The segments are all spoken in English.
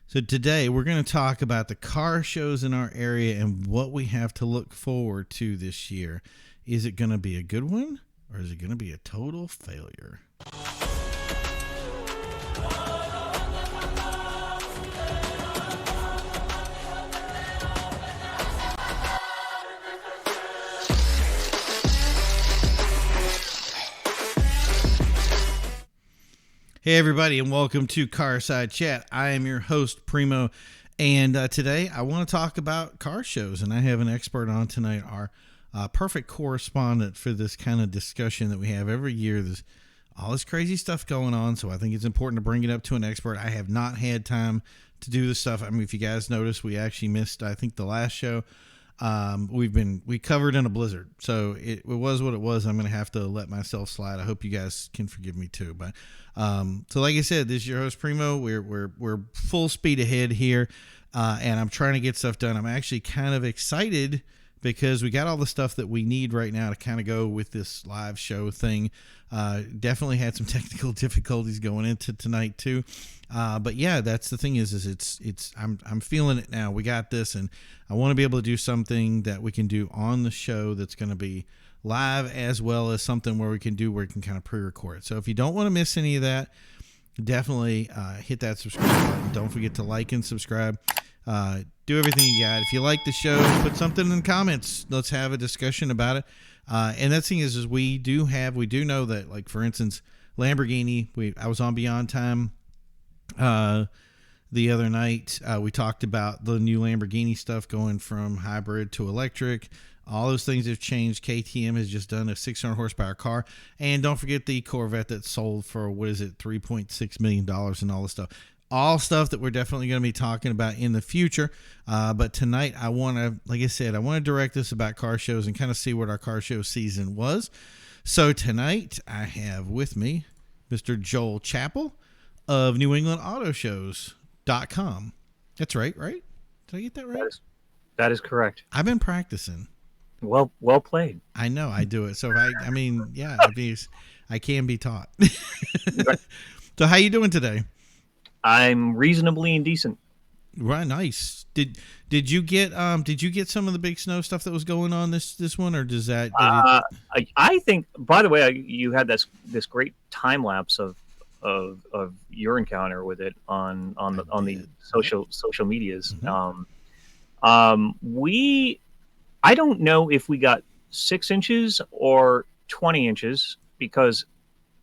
So today we're going to talk about the car shows in our area and what we have to look forward to this year. Is it going to be a good one or is it going to be a total failure? Hey everybody, and welcome to Carside Chat. I am your host, Primo, and today I want to talk about car shows, and I have an expert on tonight, our perfect correspondent for this kind of discussion that we have every year. There's all this crazy stuff going on, so I think it's important to bring it up to an expert. I have not had time to do this stuff. I mean, if you guys noticed, we actually missed, I think, the last show. We covered in a blizzard, so it was what it was. I'm going to have to let myself slide. I hope you guys can forgive me too. But so like I said, this is your host Primo. We're full speed ahead here, and I'm trying to get stuff done. I'm actually kind of excited because we got all the stuff that we need right now to kind of go with this live show thing. Definitely had some technical difficulties going into tonight too. But yeah, that's the thing is I'm feeling it now. We got this, and I want to be able to do something that we can do on the show that's going to be live, as well as something where we can kind of pre-record it. So if you don't want to miss any of that, definitely hit that subscribe button. Don't forget to like and subscribe. Do everything you got. If you like the show, put something in the comments. Let's have a discussion about it. And that thing is we do know that, like, for instance, Lamborghini, I was on Beyond Time the other night. We talked about the new Lamborghini stuff going from hybrid to electric. All those things have changed. KTM has just done a 600 horsepower car. And don't forget the Corvette that sold for, $3.6 million and all this stuff. All stuff that we're definitely going to be talking about in the future. But tonight, I want to direct this about car shows and kind of see what our car show season was. So tonight, I have with me Mr. Joel Chapelle of NewEnglandAutoShows.com. That's right? Did I get that right? That is correct. I've been practicing. Well played. I know I do it. So I can be taught. So how you doing today? I'm reasonably indecent. Right, nice. Did you get some of the big snow stuff that was going on this one, or does that? I think. By the way, you had this great time lapse of your encounter with it on the social medias. Mm-hmm. I don't know if we got 6 inches or 20 inches because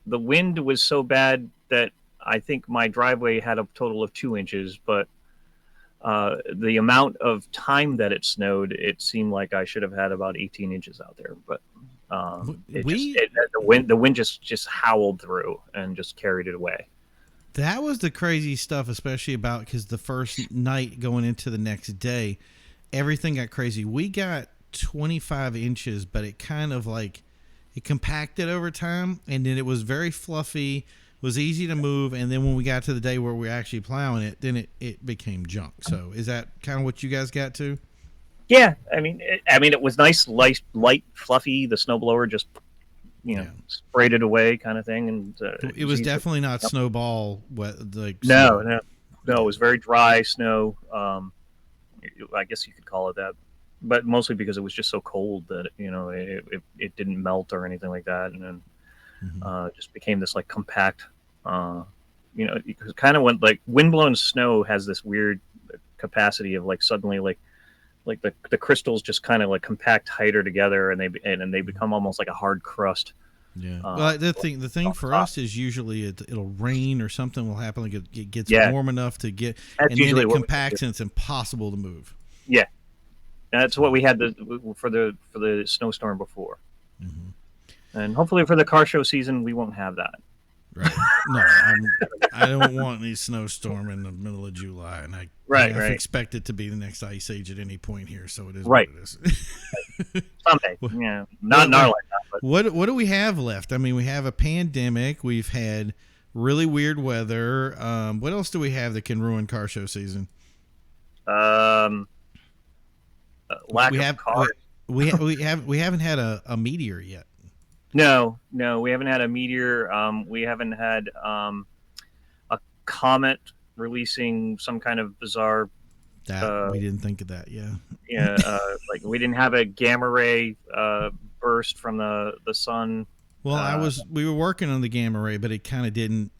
the wind was so bad that I think my driveway had a total of 2 inches, but the amount of time that it snowed, it seemed like I should have had about 18 inches out there. But the wind just howled through and just carried it away. That was the crazy stuff, especially because the first night going into the next day, everything got crazy. We got 25 inches, but it kind of it compacted over time, and then it was very fluffy, was easy to move, and then when we got to the day where we're actually plowing it, then it became junk. So is that kind of what you guys got to? Yeah, I mean it was nice, light, fluffy. The snowblower just sprayed it away, kind of thing, and it was definitely not snowball wet. No, it was very dry snow. I guess you could call it that, but mostly because it was just so cold that it didn't melt or anything like that, and then just became this compact. It kind of went windblown snow has this weird capacity of suddenly the crystals just kind of compact tighter together, and they become almost like a hard crust. Yeah. Well, the thing for us is usually it'll rain or something will happen. It gets warm enough to get, and then it compacts and it's impossible to move. Yeah, that's what we had for the snowstorm before. Mm-hmm. And hopefully for the car show season, we won't have that. Right. No, I don't want any snowstorm in the middle of July, and I expect it to be the next ice age at any point here. So it is what it is. Someday, yeah, not in our lifetime. What do we have left? I mean, we have a pandemic. We've had really weird weather. What else do we have that can ruin car show season? Lack of cars. We haven't had a meteor yet. No, we haven't had a meteor. We haven't had a comet releasing some kind of bizarre. That we didn't think of that. Yeah. Yeah, like we didn't have a gamma ray burst from the sun. Well, we were working on the gamma ray, but it kind of didn't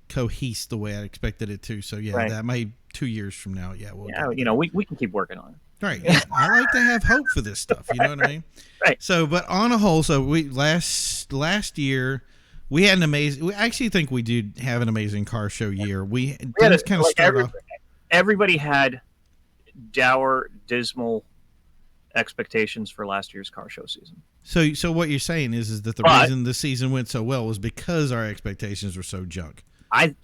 cohese the way I expected it to. So yeah, Right. that may 2 years from now. Yeah, we'll Yeah, get there. we can keep working on it. Right. Yeah. I like to have hope for this stuff. You know what I mean? Right. So, but on a whole, so we last year we had an amazing. We actually think we did have an amazing car show year. We had kind of start off. Everybody had dour, dismal expectations for last year's car show season. So what you're saying is that the reason the season went so well was because our expectations were so junk. I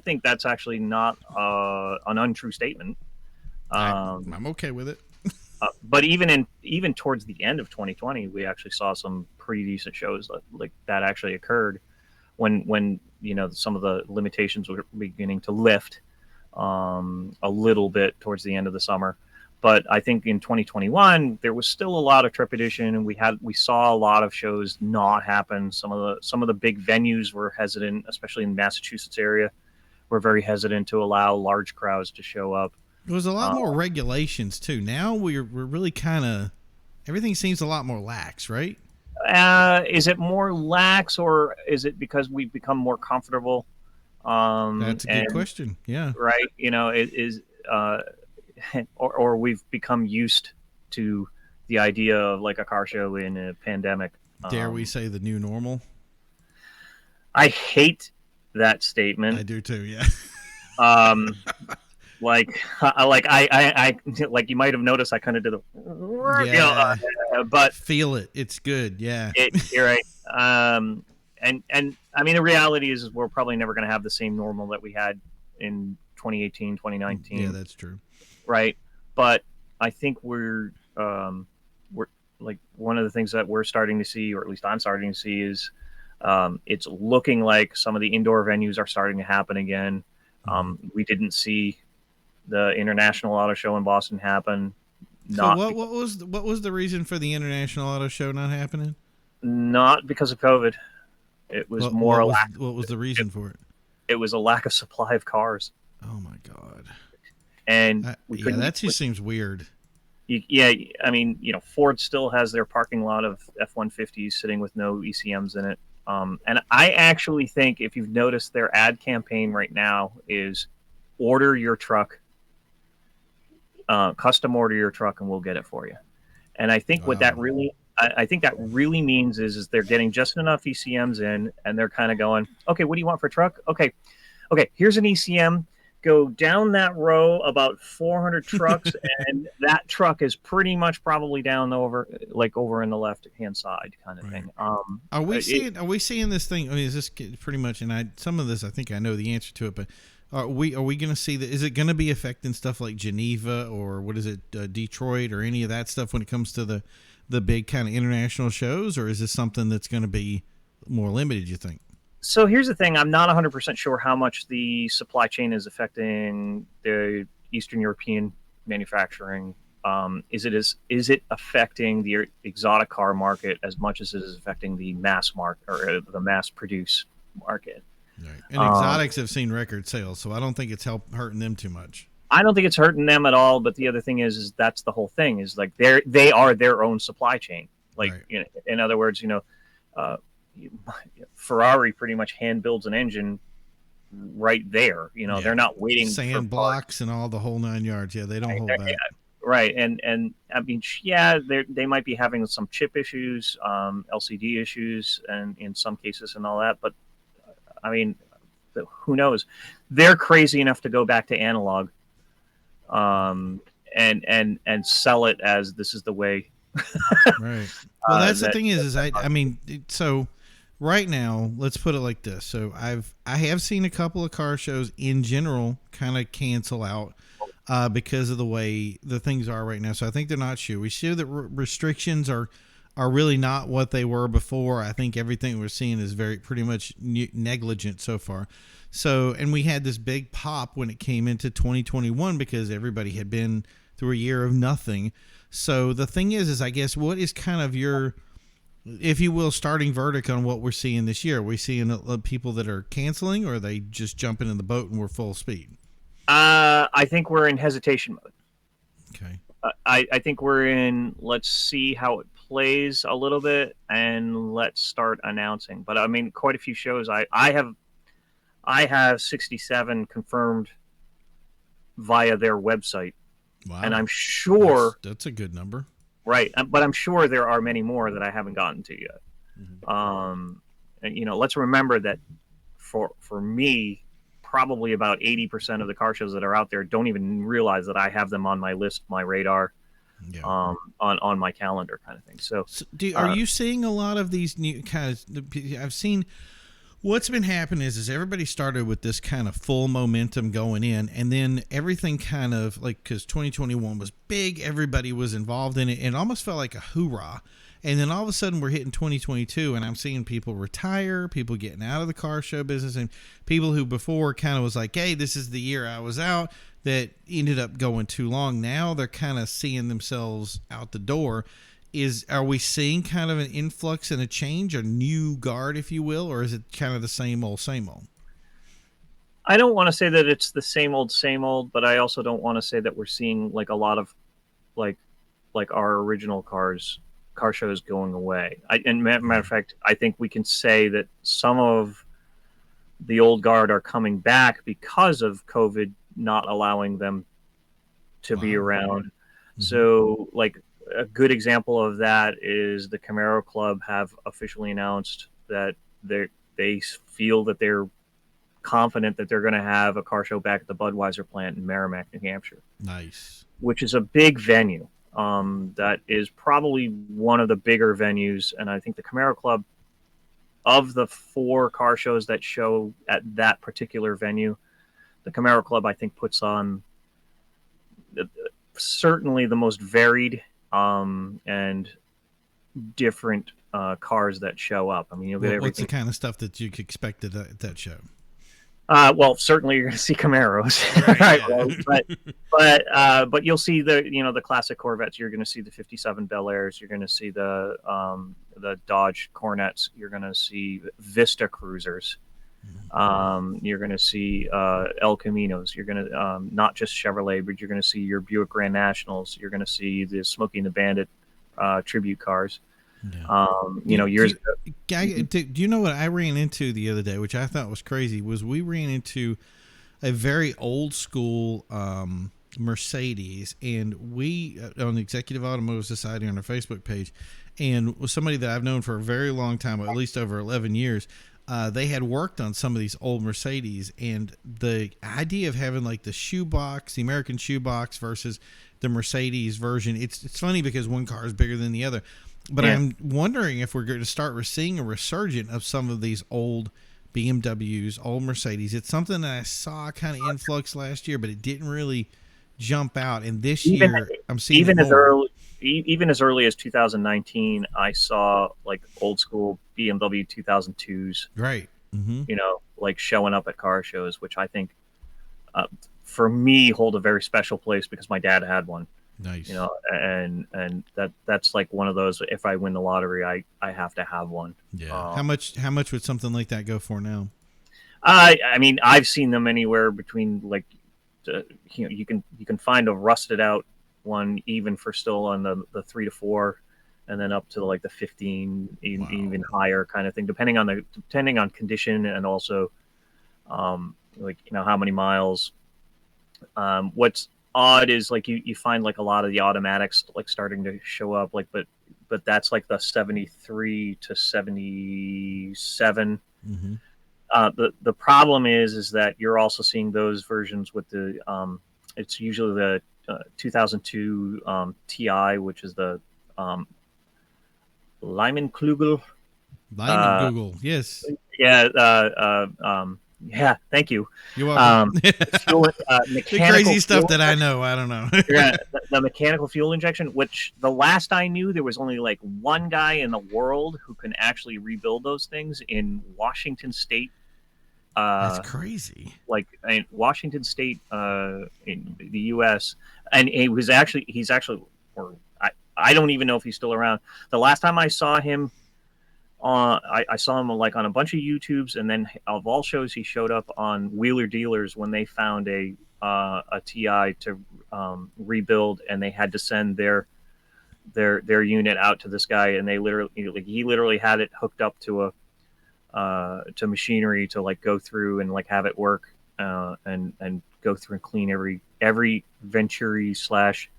think that's actually not an untrue statement. I'm okay with it. But even towards the end of 2020, we actually saw some pretty decent shows like that actually occurred when some of the limitations were beginning to lift a little bit towards the end of the summer. But I think in 2021 there was still a lot of trepidation, and we saw a lot of shows not happen. Some of the big venues were hesitant, especially in the Massachusetts area. We're very hesitant to allow large crowds to show up. There was a lot more regulations too. Now we're really kind of everything seems a lot more lax, right? Is it more lax, or is it because we've become more comfortable? That's a good question. Yeah. Right. It is. Or we've become used to the idea of like a car show in a pandemic. Dare we say the new normal? I hate that statement. I do too. Yeah. Like you might have noticed, I kind of did but feel it. It's good. Yeah. You're right. And I mean, the reality is we're probably never going to have the same normal that we had in 2018, 2019. Yeah, that's true. Right. But I think we're like one of the things that we're starting to see, or at least I'm starting to see, is it's looking like some of the indoor venues are starting to happen again. We didn't see the International Auto Show in Boston happen. So what was the reason for the International Auto Show not happening? Not because of COVID. It was what was the reason for it? It was a lack of supply of cars. Oh my God. And that just seems weird. Yeah, I mean, Ford still has their parking lot of F-150s sitting with no ECMs in it. And I actually think, if you've noticed, their ad campaign right now is order your truck, custom order your truck, and we'll get it for you. And I think what that really, I think that really means is they're getting just enough ECMs in, and they're kind of going, okay, what do you want for a truck? Okay, here's an ECM. Go down that row about 400 trucks, and that truck is pretty much probably down over in the left hand side, kind of thing. Are we seeing this thing? I mean, is this pretty much? And some of this I think I know the answer to it, but are we going to see that? Is it going to be affecting stuff like Geneva, or what is it, Detroit, or any of that stuff when it comes to the big kind of international shows, or is this something that's going to be more limited, you think? So here's the thing. I'm not 100% sure how much the supply chain is affecting the Eastern European manufacturing. Is it affecting the exotic car market as much as it is affecting the mass market, or the mass produce market? Right. And exotics have seen record sales, so I don't think it's hurting them too much. I don't think it's hurting them at all. But the other thing is that's the whole thing, is like they are their own supply chain. Like, right. In other words, Ferrari pretty much hand builds an engine right there. They're not waiting sand blocks and all the whole 9 yards. Yeah, they don't hold back. Right. And I mean, yeah, they might be having some chip issues, LCD issues, and in some cases and all that. But I mean, who knows? They're crazy enough to go back to analog, and sell it as this is the way. Right. Well, that's the thing is I mean, so right now, let's put it like this. So I have seen a couple of car shows in general kind of cancel out because of the way the things are right now. So I think they're not sure. We see that restrictions are really not what they were before. I think everything we're seeing is pretty much negligent so far. So, and we had this big pop when it came into 2021 because everybody had been through a year of nothing. So the thing is I guess, what is kind of your if you will, starting verdict on what we're seeing this year? Are we seeing people that are canceling, or are they just jumping in the boat and we're full speed? I think we're in hesitation mode. Okay. I think we're in, let's see how it plays a little bit, and let's start announcing. But I mean, quite a few shows. I have 67 confirmed via their website, Wow. and I'm sure that's a good number. Right, but I'm sure there are many more that I haven't gotten to yet. Mm-hmm. And let's remember that for me, probably about 80% of the car shows that are out there don't even realize that I have them on my list, my radar, Yeah. on my calendar, kind of thing. So are you seeing a lot of these new kind of? I've seen. What's been happening is everybody started with this kind of full momentum going in, and then everything kind of like, because 2021 was big, everybody was involved in it, and it almost felt like a hoorah. And then all of a sudden we're hitting 2022, and I'm seeing people retire, people getting out of the car show business, and people who before kind of was like, hey, this is the year I was out, that ended up going too long. Now they're kind of seeing themselves out the door. Are we seeing kind of an influx and a change, a new guard, if you will, or is it kind of the same old, same old? I don't want to say that it's the same old, but I also don't want to say that we're seeing like a lot of like our original car shows going away. And matter of fact, I think we can say that some of the old guard are coming back because of COVID not allowing them to be around. Mm-hmm. So like, a good example of that is the Camaro Club have officially announced that they feel that they're confident that they're going to have a car show back at the Budweiser plant in Merrimack, New Hampshire. Nice. Which is a big venue. That is probably one of the bigger venues, and I think the Camaro Club, of the 4 car shows that show at that particular venue, the Camaro Club, I think, puts on certainly the most varied and different cars that show up. I mean, you'll get everything. What's the kind of stuff that you expect at that show? Well, certainly you're going to see Camaros, right? But you'll see the classic Corvettes. You're going to see the '57 Bel Airs. You're going to see the Dodge Cornettes. You're going to see Vista Cruisers. You're going to see El Caminos. You're going to not just Chevrolet, but you're going to see your Buick Grand Nationals. You're going to see the Smokey and the Bandit tribute cars. Yeah. Years ago. Do you know what I ran into the other day, which I thought was crazy, was we ran into a very old school Mercedes, and we on the Executive Automotive Society on our Facebook page, and was somebody that I've known for a very long time, at least over 11 years. They had worked on some of these old Mercedes, and the idea of having like the shoebox, the American shoebox versus the Mercedes version, it's funny because one car is bigger than the other. But yeah. I'm wondering if we're going to start seeing a resurgence of some of these old BMWs, old Mercedes. It's something that I saw kind of influx last year, but it didn't really jump out. And this year, I'm seeing even as early as 2019, I saw like old school BMW 2002s, right? Mm-hmm. Like showing up at car shows, which I think, for me, hold a very special place because my dad had one. Nice. And that's like one of those. If I win the lottery, I have to have one. Yeah. How much would something like that go for now? I mean, I've seen them anywhere between like, you can find a rusted out one even for still on the 3 to 4, and then up to like the 15, even higher kind of thing, depending on condition and also, how many miles. What's odd is like you find like a lot of the automatics like starting to show up, like but that's like the 73 to 77. Mm-hmm. The problem is that you're also seeing those versions with the it's usually the 2002 Ti, which is the Lyman Klugel. Yes. Yeah, thank you. You're welcome. The crazy stuff that I know. I don't know. Yeah, the mechanical fuel injection, which the last I knew, there was only like one guy in the world who can actually rebuild those things in Washington State. That's crazy. Like in Washington State, in the U.S., and he's actually, or I don't even know if he's still around. The last time I saw him, I saw him like on a bunch of YouTubes, and then of all shows, he showed up on Wheeler Dealers when they found a TI to rebuild, and they had to send their unit out to this guy, and he literally had it hooked up to a to machinery to like go through and like have it work, and go through and clean every venturi slash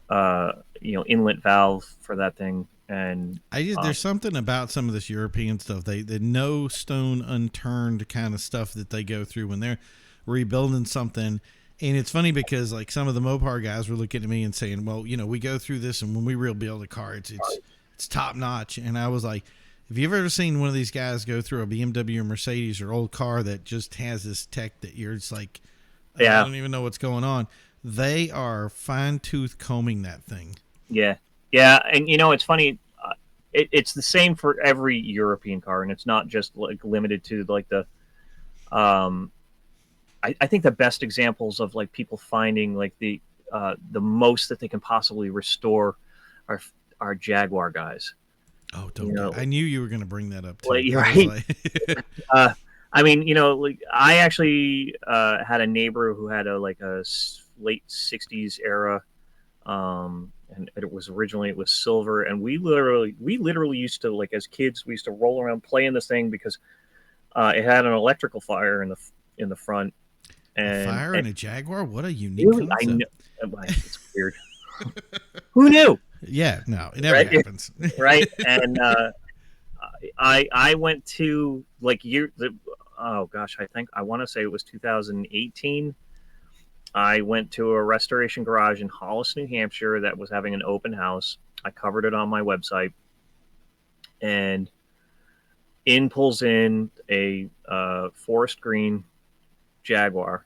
inlet valve for that thing. And there's something about some of this European stuff. The no stone unturned kind of stuff that they go through when they're rebuilding something. And it's funny because like some of the Mopar guys were looking at me and saying, well, we go through this, and when we rebuild a car, it's top notch. And I was like, have you ever seen one of these guys go through a BMW or Mercedes or old car that just has this tech that you're just like, I don't even know what's going on? They are fine tooth combing that thing. Yeah. And it's funny. It's the same for every European car, and it's not just like limited to like the. I think the best examples of like people finding like the most that they can possibly restore are Jaguar guys. Oh, I knew you were going to bring that up too. Like, right. I mean, like I actually had a neighbor who had a late '60s era, and it was silver, and we literally used to, like, as kids, we used to roll around playing this thing because it had an electrical fire in the front. And a fire in a Jaguar? What a unique concept. I know. It's weird. Who knew? Yeah, no, it never happens. Right. And I went to like I want to say it was 2018. I went to a restoration garage in Hollis, New Hampshire that was having an open house. I covered it on my website, and pulls in a forest green Jaguar,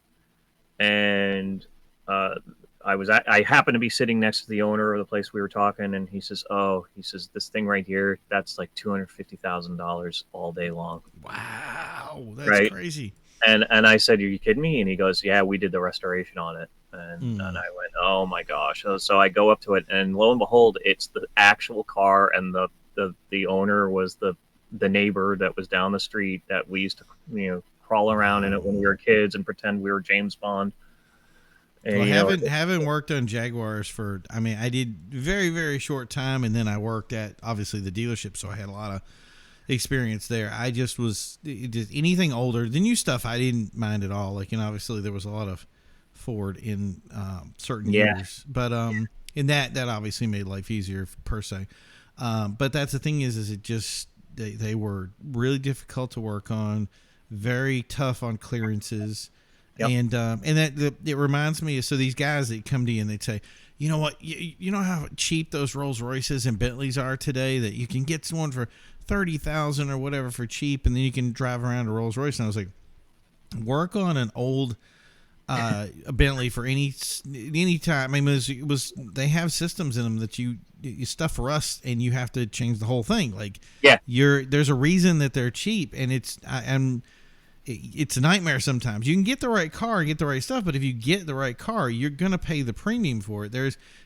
and I happened to be sitting next to the owner of the place we were talking, and he says, this thing right here, that's like $250,000 all day long. Wow, that's crazy. And I said, are you kidding me? And he goes, yeah, we did the restoration on it. And I went, oh my gosh. So I go up to it, and lo and behold, it's the actual car, and the owner was the neighbor that was down the street that we used to crawl around in it when we were kids and pretend we were James Bond. And, well, haven't worked on Jaguars I did very, very short time, and then I worked at obviously the dealership, so I had a lot of experience there. I just anything older. The new stuff I didn't mind at all. Like, obviously there was a lot of Ford in certain years, but in that obviously made life easier per se. But that's the thing is it just they were really difficult to work on, very tough on clearances. Yep. And that it reminds me of, so these guys that come to you and they say, you know what, you know how cheap those Rolls Royces and Bentleys are today, that you can get one for $30,000 or whatever for cheap, and then you can drive around a Rolls Royce. And I was like, work on an old a Bentley for any time. I mean, it was they have systems in them that you stuff rust and you have to change the whole thing. Like, there's a reason that they're cheap, and it's a nightmare sometimes. You can get the right car and get the right stuff, but if you get the right car, you're gonna pay the premium for it.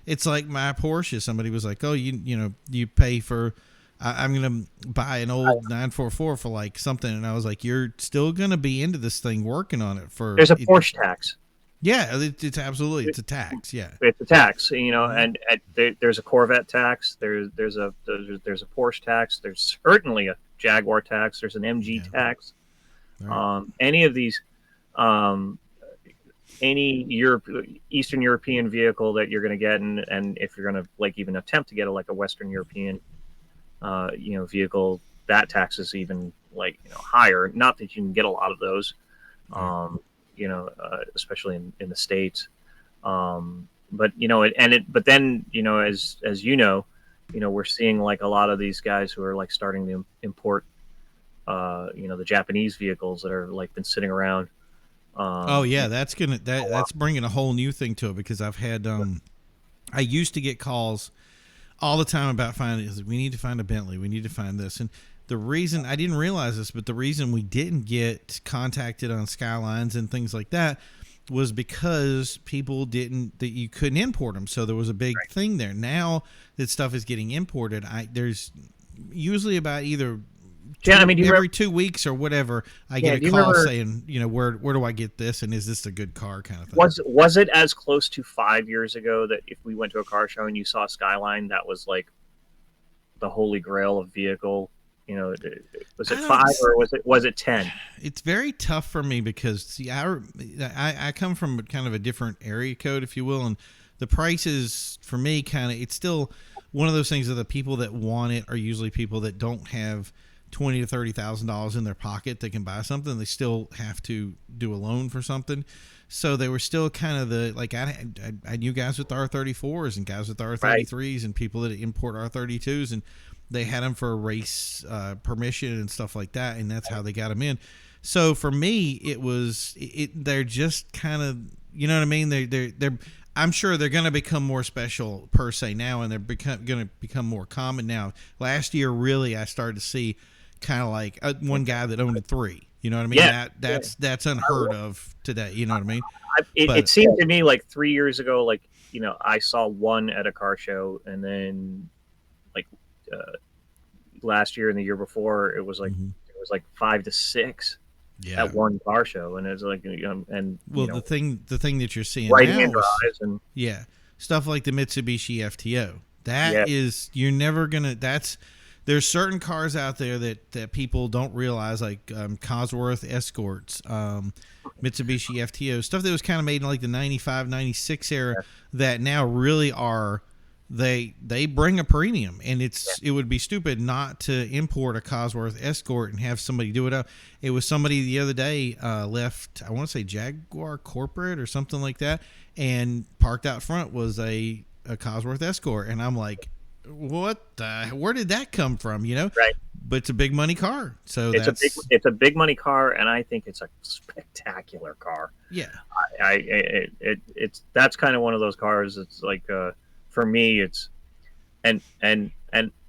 It's like my Porsche. Somebody was like, "Oh, you pay for." I'm gonna buy an old 944 for like something, and I was like, "You're still gonna be into this thing, working on it for." There's a Porsche tax. Yeah, it's absolutely a tax. Yeah, it's a tax. And there's a Corvette tax. There's a Porsche tax. There's certainly a Jaguar tax. There's an MG tax. Right. Any of these, any Eastern European vehicle that you're going to get, and if you're going to like even attempt to get a Western European, vehicle, that tax is even higher. Not that you can get a lot of those, especially in the States. But then as we're seeing like a lot of these guys who are like starting to import. The Japanese vehicles that are like been sitting around. That's bringing a whole new thing to it, because I've had I used to get calls all the time about we need to find a Bentley, we need to find this, and the reason I didn't realize this, but the reason we didn't get contacted on Skylines and things like that was because that you couldn't import them, so there was a big thing there. Now that stuff is getting imported, usually about either Yeah, I mean, every 2 weeks or whatever, I get a do you call remember, saying, where do I get this, and is this a good car, kind of thing. was it as close to 5 years ago that if we went to a car show and you saw a Skyline, that was like the holy grail of vehicle? Was it 5 or was it 10? It's very tough for me because see, I come from kind of a different area code, if you will, and the prices for me it's still one of those things that the people that want it are usually people that don't have $20,000 to $30,000 in their pocket that can buy something. They still have to do a loan for something. So they were still kind of I knew guys with R34s and guys with R33s and people that import R32s, and they had them for a race permission and stuff like that, and that's how they got them in. So for me, they're just kind of, you know what I mean? They're I'm sure they're going to become more special per se now, and they're going to become more common now. Last year, really, I started to see kind of like one guy that owned 3. You know what I mean? Yeah, that's unheard of today. You know what I mean? It seemed to me like 3 years ago, like, I saw one at a car show, and then like last year and the year before, it was like 5 to 6 at one car show, and it's like, the thing that you're seeing riding now in drives and stuff like the Mitsubishi FTO. That is, you're never gonna. There's certain cars out there that people don't realize, like Cosworth Escorts, Mitsubishi FTO, stuff that was kind of made in like the 95, 96 era, that now really are, they bring a premium, and it would be stupid not to import a Cosworth Escort and have somebody do it up. It was somebody the other day left, I want to say Jaguar Corporate or something like that, and parked out front was a Cosworth Escort, and I'm like, where did that come from? Right. But it's a big money car, so it's a big money car, and I think it's a spectacular car. Yeah, that's kind of one of those cars. It's like for me, it's and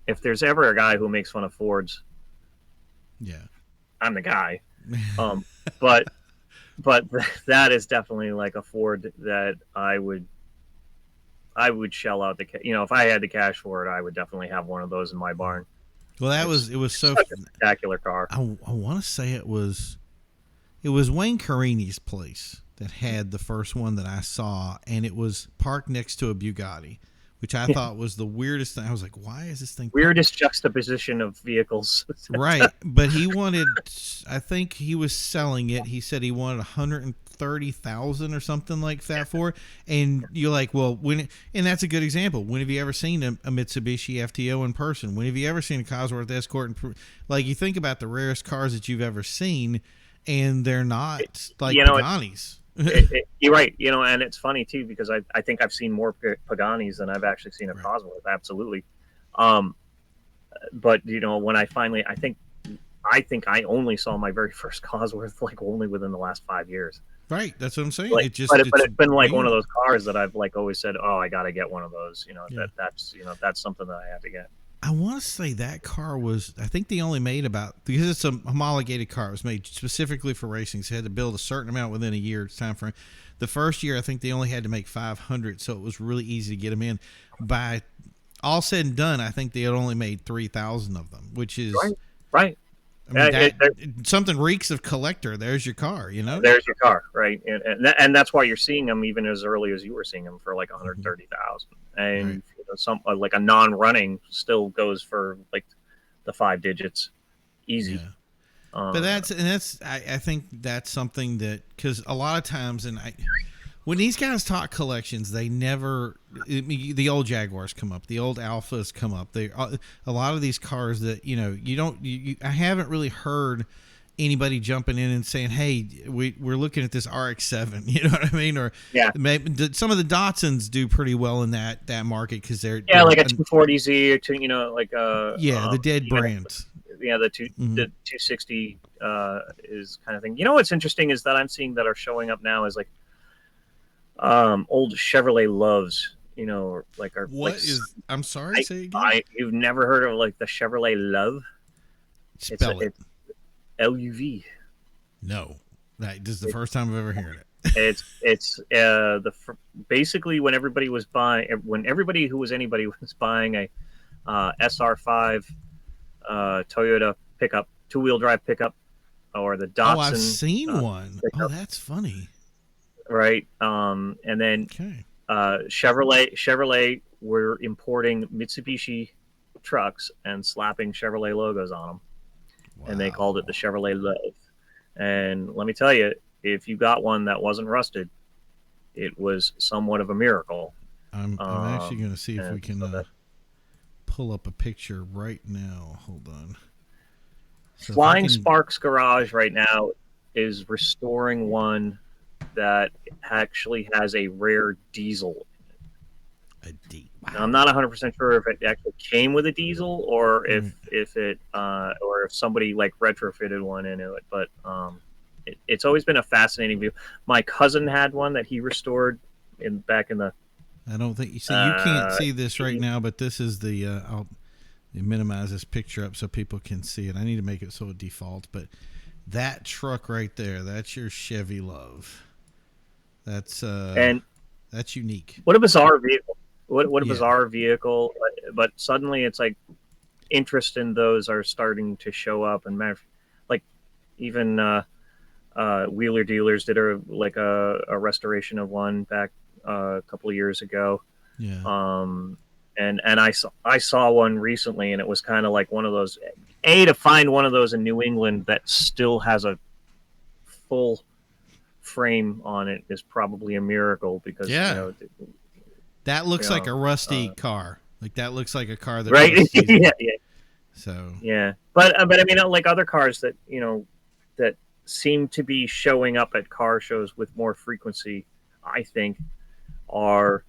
if there's ever a guy who makes fun of Fords, I'm the guy. But that is definitely like a Ford that I would shell out if I had the cash for it, I would definitely have one of those in my barn. Well, it was so such a spectacular car. I want to say it was Wayne Carini's place that had the first one that I saw, and it was parked next to a Bugatti, which I thought was the weirdest thing. I was like, why is this thing weirdest juxtaposition of vehicles? Right, but I think he was selling it. He said he wanted 130,000 or something like that for it. And you're like, well, and that's a good example. When have you ever seen a Mitsubishi FTO in person? When have you ever seen a Cosworth Escort? Like, you think about the rarest cars that you've ever seen, and they're not like Paganis. You're right, and it's funny too, because I think I've seen more Paganis than I've actually seen a Cosworth. Absolutely. But when I finally, I think I only saw my very first Cosworth like only within the last 5 years. Right, that's what I'm saying. But it's been like one of those cars that I've like always said, oh, I got to get one of those. That's something that I have to get. I want to say that car was, I think they only made because it's a homologated car. It was made specifically for racing. So they had to build a certain amount within a year time frame. The first year, I think they only had to make 500, so it was really easy to get them in. By all said and done, I think they had only made 3,000 of them, which is right. I mean, something reeks of collector. There's your car, There's your car, right? And that's why you're seeing them even as early as you were seeing them for like 130,000, and right. Some like a non-running still goes for like the 5 digits, easy. Yeah. But I think that's something that, because a lot of times, when these guys talk collections, they never, the old Jaguars come up, the old Alphas come up. A lot of these cars that I haven't really heard anybody jumping in and saying, hey, we're looking at this RX-7, you know what I mean? Or maybe some of the Datsuns do pretty well in that market, because they're like a 240Z or the dead brands. The 260 is kind of thing. What's interesting is that I'm seeing that are showing up now is like old Chevrolet Loves, I'm sorry, say again? You've never heard of like the Chevrolet Love? Spell it. LUV. No, this is the first time I've ever heard it. It's basically when everybody who was anybody was buying a SR5 Toyota pickup, 2-wheel drive pickup, or the Oh, I've Datsun seen one. Oh, pickup, that's funny. right? And then Okay. Chevrolet were importing Mitsubishi trucks and slapping Chevrolet logos on them, and they called it the Wow. Chevrolet Love. And let me tell you, if you got one that wasn't rusted, it was somewhat of a miracle. I'm actually going to see if And we can so that pull up a picture right now. Hold on. So if I Flying can, Sparks Garage right now is restoring one that actually has a rare diesel. a D. Now, I'm Wow. not 100% sure if it actually came with a diesel or Right. if it or if somebody like retrofitted one into it. But it's always been a fascinating view. My cousin had one that he restored back in the I don't think you see. You can't uh, see this right 80s. now, but this is the. I'll minimize this picture up so people can see it. I need to make it so it defaults, but that truck right there, that's your Chevy Love. That's And that's unique. what a bizarre vehicle! What a Yeah. bizarre vehicle! But suddenly it's like interest in those are starting to show up, and like even Wheeler Dealers did a restoration of one back a couple of years ago. Yeah. And I saw one recently, and it was kind of like one of those. To find one of those in New England that still has a full frame on it is probably a miracle because Yeah. That you looks like know a rusty car. Like that looks like a car that right rusts yeah, easily. yeah So yeah but I mean like other cars that that seem to be showing up at car shows with more frequency, I think, are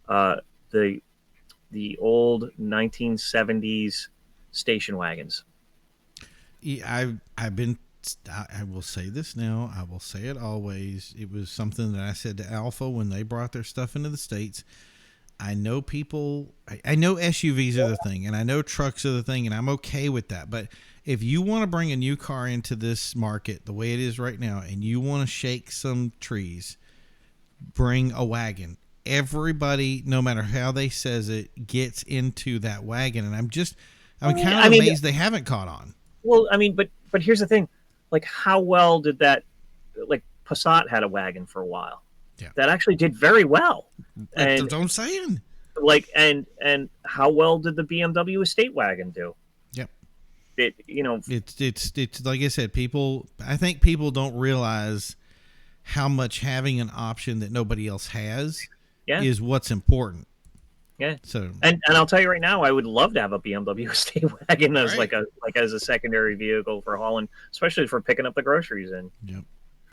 uh, the old 1970s station wagons. I've been. I will say this now. I will say it always. It was something that I said to Alpha when they brought their stuff into the States. I know people. I know SUVs are the thing, and I know trucks are the thing, and I'm okay with that. But if you want to bring a new car into this market the way it is right now, and you want to shake some trees, bring a wagon. Everybody, no matter how they says it, gets into that wagon, and I'm kind of I mean, amazed they haven't caught on. well, I mean, but here's the thing, like how well did that, like Passat had a wagon for a while Yeah, that actually did very well, that's and what I'm saying. like and how well did the BMW estate wagon do? Yep. It It's like I said, people. I think people don't realize how much having an option that nobody else has yeah is what's important. yeah. So And I'll tell you right now, I would love to have a BMW estate wagon as right. as a secondary vehicle for hauling, especially for picking up the groceries in. Yep.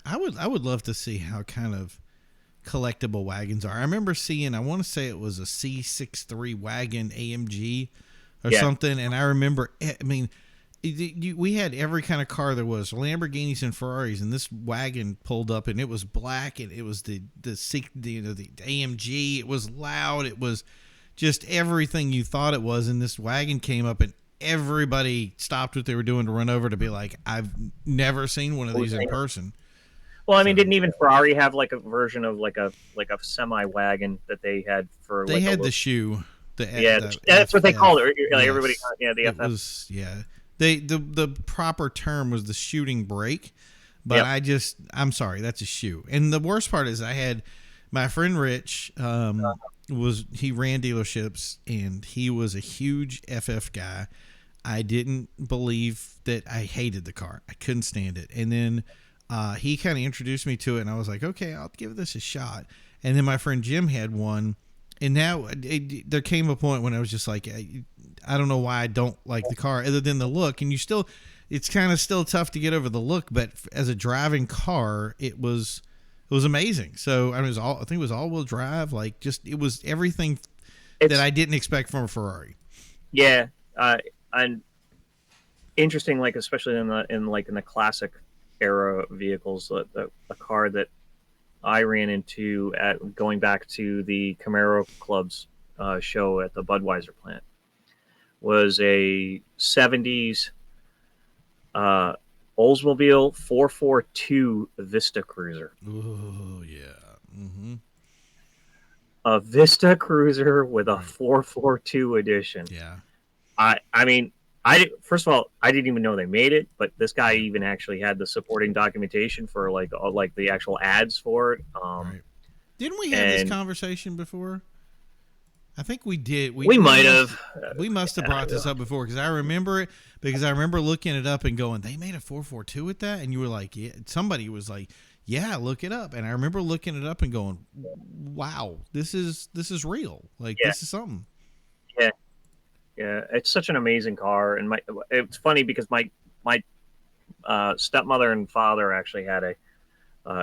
I would love to see how kind of collectible wagons are. I remember seeing. I want to say it was a C63 wagon AMG or Yeah, something, and I remember. I mean, we had every kind of car there was, Lamborghinis and Ferraris, and this wagon pulled up, and it was black, and it was the AMG. It was loud. It was just everything you thought it was, and this wagon came up, and everybody stopped what they were doing to run over to be like, I've never seen one of these in person. well, I mean, So didn't even Ferrari have like a version of like a semi wagon that they had for they like a had the little? shoe, Yeah, the that's what they called FF. it. Like everybody, Yes, yeah, the it FF. was. Yeah, the proper term was the shooting brake, but Yep. I'm sorry, that's a shoe. And the worst part is I had my friend Rich. He ran dealerships and he was a huge FF guy. I didn't believe that. I hated the car. I couldn't stand it. And then he kind of introduced me to it, and I was like, okay, I'll give this a shot. And then my friend Jim had one, and now there came a point when I was just like, I don't know why I don't like the car other than the look. And it's kind of still tough to get over the look, but as a driving car, it was amazing. So I think it was all-wheel drive, like just it was everything that It's I didn't expect from a Ferrari. yeah, and interesting, like especially in the classic era vehicles, a car that I ran into at going back to the Camaro Club's show at the Budweiser plant was a 70s uh, Oldsmobile 442 Vista Cruiser. Oh yeah. Mm-hmm. A Vista Cruiser with a Right. 442 edition. Yeah. I mean, First of all, I didn't even know they made it, but this guy even actually had the supporting documentation for like the actual ads for it. Right. Didn't we have this And conversation before? I think we did. we might have. We must have brought this up before because I remember it because I remember looking it up and going, they made a 442 with that, and you were like, yeah. Somebody was like, yeah, look it up, and I remember looking it up and going, wow, this is real. Like Yeah, this is something. yeah, yeah. It's such an amazing car, and it's funny because my stepmother and father actually had a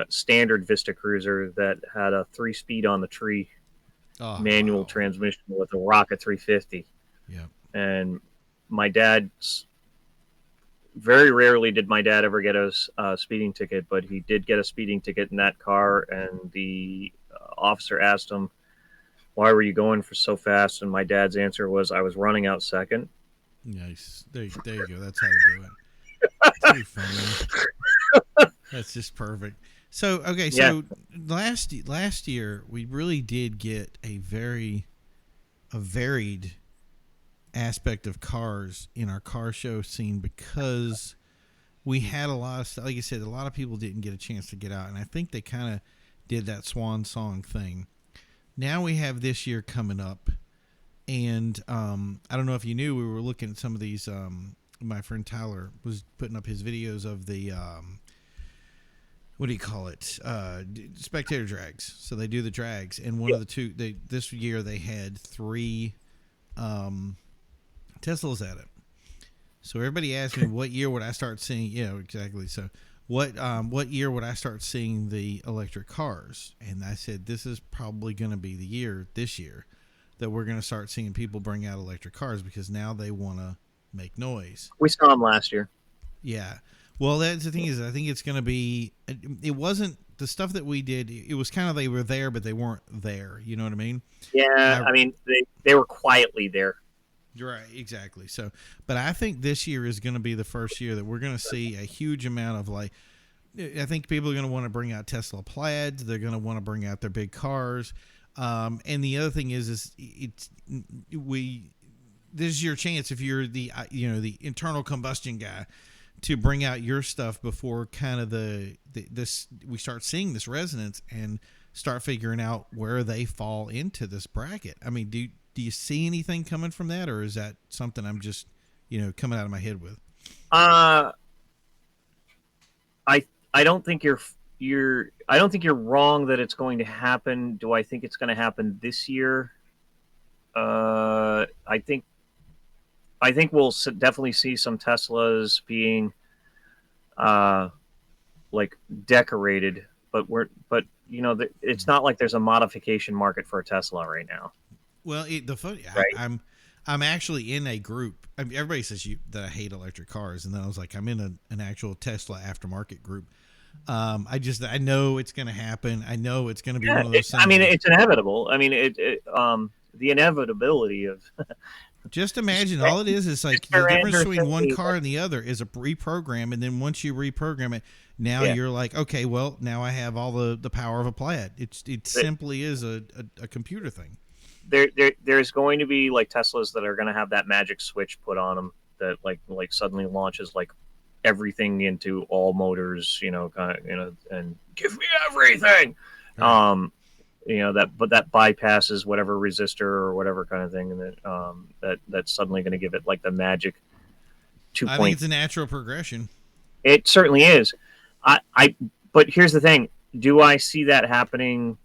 standard Vista Cruiser that had a 3-speed on the tree Oh manual wow. transmission with a Rocket 350. Yeah. And my dad's very rarely did my dad ever get a speeding ticket, but he did get a speeding ticket in that car. And the officer asked him, "Why were you going for so fast?" And my dad's answer was, "I was running out second." Nice. There you go. That's how to do it. Too funny. That's just perfect. So okay, Yeah, so last year we really did get a varied aspect of cars in our car show scene because we had a lot of stuff. Like I said, a lot of people didn't get a chance to get out, and I think they kind of did that swan song thing. Now we have this year coming up, and I don't know if you knew we were looking at some of these. My friend Tyler was putting up his videos of the what do you call it? Spectator drags. So they do the drags, and one yeah. of the two. This year they had 3 Teslas at it. So everybody asked me what year would I start seeing? Yeah, exactly. So what year would I start seeing the electric cars? And I said this is probably going to be the year this year that we're going to start seeing people bring out electric cars because now they want to make noise. We saw him last year. Yeah. Well, that's the thing is I think it's going to be. It wasn't the stuff that we did. It was kind of they were there, but they weren't there. You know what I mean? Yeah, I mean they were quietly there. Right, exactly. So, but I think this year is going to be the first year that we're going to see a huge amount of like. I think people are going to want to bring out Tesla Plaids. They're going to want to bring out their big cars, and the other thing is this is your chance if you're the the internal combustion guy to bring out your stuff before kind of this we start seeing this resonance and start figuring out where they fall into this bracket. I mean, do you see anything coming from that, or is that something I'm just coming out of my head with? I I don't think I don't think you're wrong that it's going to happen. Do I think it's going to happen this year? I think we'll definitely see some Teslas being like decorated, but it's not like there's a modification market for a Tesla right now. Well, Right? I'm actually in a group. I mean, everybody says that I hate electric cars, and then I was like, I'm in an actual Tesla aftermarket group. I know it's going to happen. I know it's going to be one of those things. I mean, it's inevitable. I mean, the inevitability of just imagine all it is like the difference between one car and the other is a reprogram, and then once you reprogram it, now you're like, okay, well, now I have all the power of a Plaid. It simply is a computer thing. There's going to be like Teslas that are going to have that magic switch put on them that like suddenly launches like everything into all motors, and give me everything. Right. That bypasses whatever resistor or whatever kind of thing, and that's suddenly going to give it like the magic 2 I think it's a natural progression. It certainly is. But here's the thing: do I see that happening?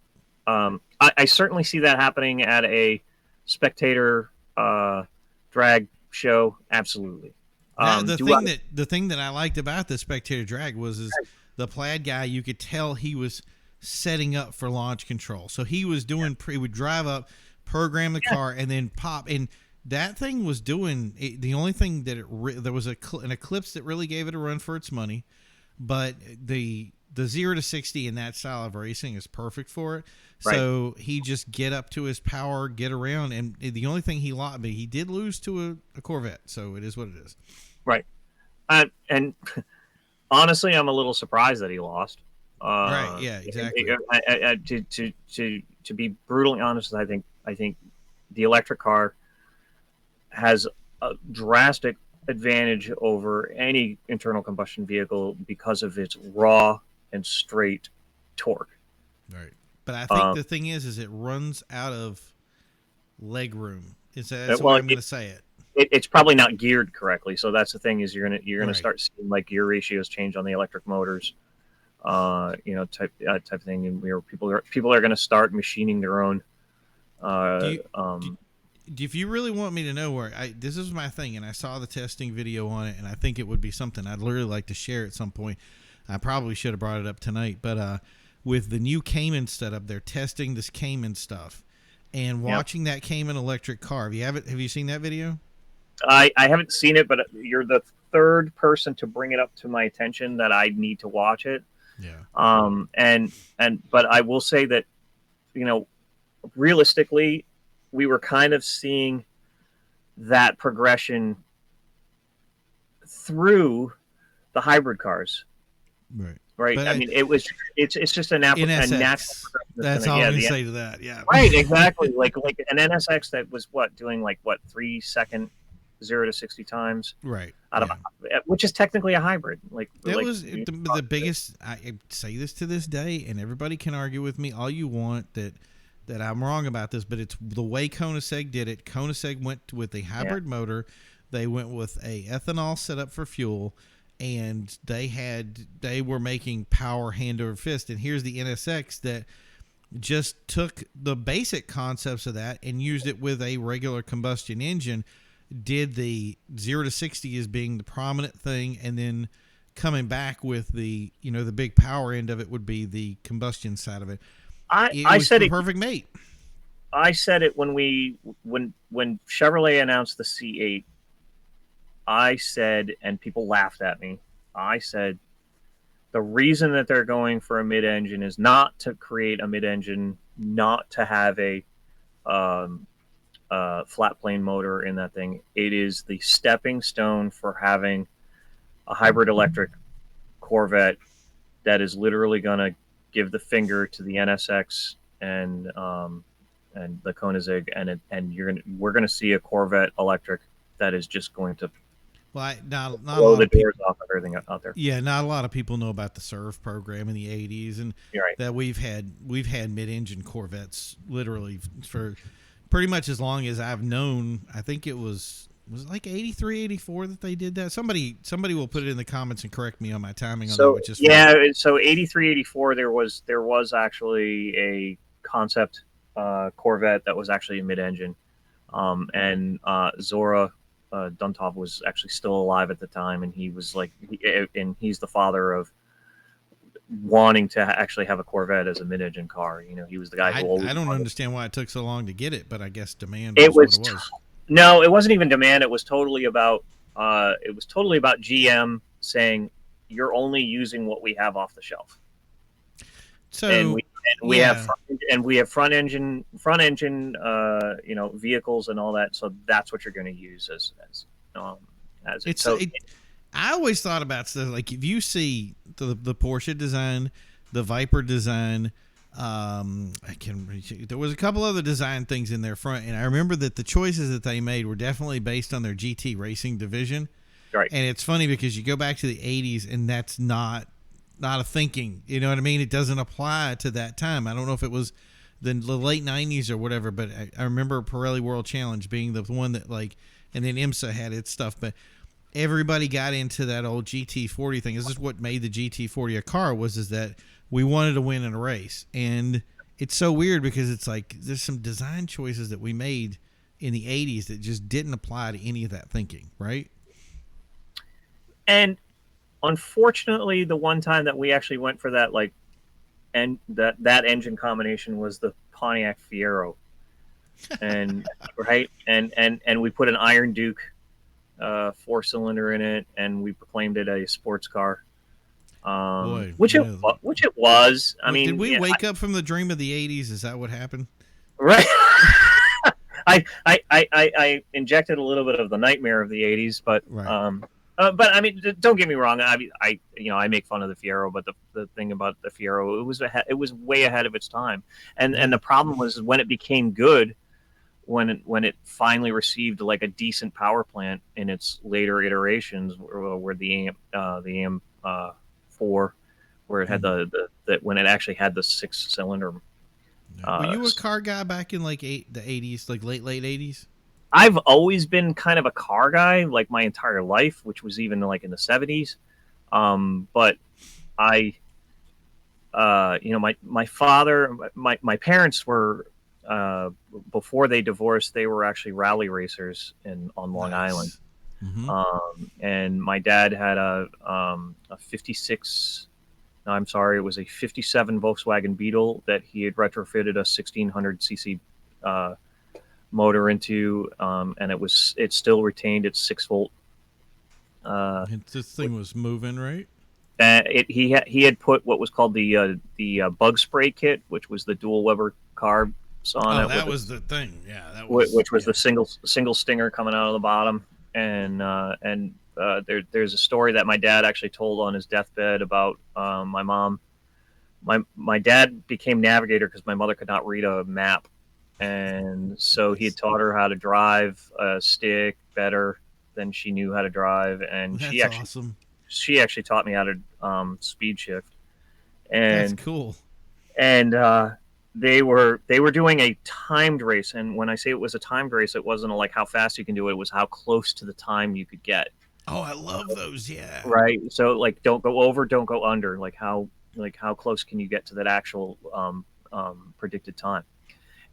I certainly see that happening at a spectator drag show. Absolutely. The thing that I liked about the spectator drag was the Plaid guy. You could tell he was setting up for launch control. So he was doing he would drive up, program the car, and then pop. And that thing was doing the only thing that there was an eclipse that really gave it a run for its money, but the 0 to 60 in that style of racing is perfect for it. Right. So he just get up to his power, get around, and the only thing he lost, but he did lose to a Corvette. So it is what it is. Right. And honestly, I'm a little surprised that he lost. Right. Yeah. Exactly. To be brutally honest, I think the electric car has a drastic advantage over any internal combustion vehicle because of its raw and straight torque. Right. But I think the thing is it runs out of leg room. That's the way I'm going to say it. It's probably not geared correctly. So that's the thing is you're gonna Right. start seeing like gear ratios change on the electric motors, type of thing, and where people are going to start machining their own. If you really want me to know where this is my thing, and I saw the testing video on it, and I think it would be something I'd really like to share at some point. I probably should have brought it up tonight, but with the new Cayman setup, they're testing this Cayman stuff, and watching that Cayman electric car. Have you seen that video? I haven't seen it, but you're the third person to bring it up to my attention that I need to watch it. Yeah. But I will say that, realistically, we were kind of seeing that progression through the hybrid cars. Right. Right. But it's just a natural progression. That's all I'm going to say to that. Yeah. Right. Exactly. like an NSX that was doing 3 second 0 to 60 times. Right. Which is technically a hybrid. Was the biggest. I say this to this day, and everybody can argue with me all you want that I'm wrong about this, but it's the way Koenigsegg did it. Koenigsegg went with a hybrid motor. They went with a ethanol setup for fuel, and they were making power hand over fist. And here's the NSX that just took the basic concepts of that and used it with a regular combustion engine, did the 0 to 60 as being the prominent thing, and then coming back with the big power end of it would be the combustion side of it. I said the perfect mate. I said it when Chevrolet announced the C8. I said, and people laughed at me, I said, the reason that they're going for a mid-engine is not to create a mid-engine, not to have a flat plane motor in that thing. It is the stepping stone for having a hybrid electric Corvette that is literally going to give the finger to the NSX and the Koenigsegg, and we're going to see a Corvette electric that is just going to blow the doors off of everything out there. Yeah, not a lot of people know about the SERV program in the 80s, and that we've had mid-engine Corvettes literally for pretty much as long as I've known. I think it was like 83, 84 that they did that. Somebody will put it in the comments and correct me on my timing on that. Which is so 83, 84, there was actually a concept Corvette that was actually a mid-engine, and Zora Duntov was actually still alive at the time, and he was he's the father of wanting to actually have a Corvette as a mid-engine car. He was the guy who I don't understand why it took so long to get it, but I guess demand was what it was. No, it wasn't even demand. It was totally about GM saying you're only using what we have off the shelf. So we have front engine vehicles and all that. So that's what you're going to use as it. So I always thought about stuff like if you see the Porsche design, the Viper design. There was a couple other design things in their front, and I remember that the choices that they made were definitely based on their GT racing division. Right. And it's funny because you go back to the 80s, and that's not a thinking. You know what I mean? It doesn't apply to that time. I don't know if it was the late 90s or whatever, but I remember Pirelli World Challenge being the one that and then IMSA had its stuff, but everybody got into that old GT40 thing. This is what made the GT40 a car is that we wanted to win in a race. And it's so weird because it's like there's some design choices that we made in the 80s that just didn't apply to any of that thinking, right? And unfortunately, the one time that we actually went for that, that engine combination was the Pontiac Fiero. And right, and we put an Iron Duke 4-cylinder in it, and we proclaimed it a sports car. Which it was. I mean, did we wake up from the dream of the 80s? Is that what happened? Right. I injected a little bit of the nightmare of the 80s, but right. But I mean, don't get me wrong. I make fun of the Fiero, but the thing about the Fiero, it was way ahead of its time, and the problem was when it became good when it finally received like a decent power plant in its later iterations, where the AM 4, where it had the when it actually had the 6-cylinder. Were you a car guy back in like the 80s, like late 80s? I've always been kind of a car guy, like my entire life, which was even like in the 70s. But I, my father, my parents were, before they divorced, they were actually rally racers on Long Island. Nice. Mm-hmm. And my dad had a 56. No, I'm sorry, it was a 57 Volkswagen Beetle that he had retrofitted a 1600 cc motor into, and it still retained its 6-volt. This thing was moving, right? He had put what was called the bug spray kit, which was the dual Weber carbs on it. That was the thing. Yeah, that was. Which was the single stinger coming out of the bottom, and there's a story that my dad actually told on his deathbed about my mom. My dad became navigator because my mother could not read a map, and so he had taught her how to drive a stick better than she knew how to drive, and That's awesome. She actually taught me how to speed shift, That's and cool. And they were doing a timed race, and when I say it was a timed race, it wasn't like how fast you can do it; it was how close to the time you could get. Oh, I love those. Yeah. Right. So like, don't go over, don't go under. Like how close can you get to that actual predicted time?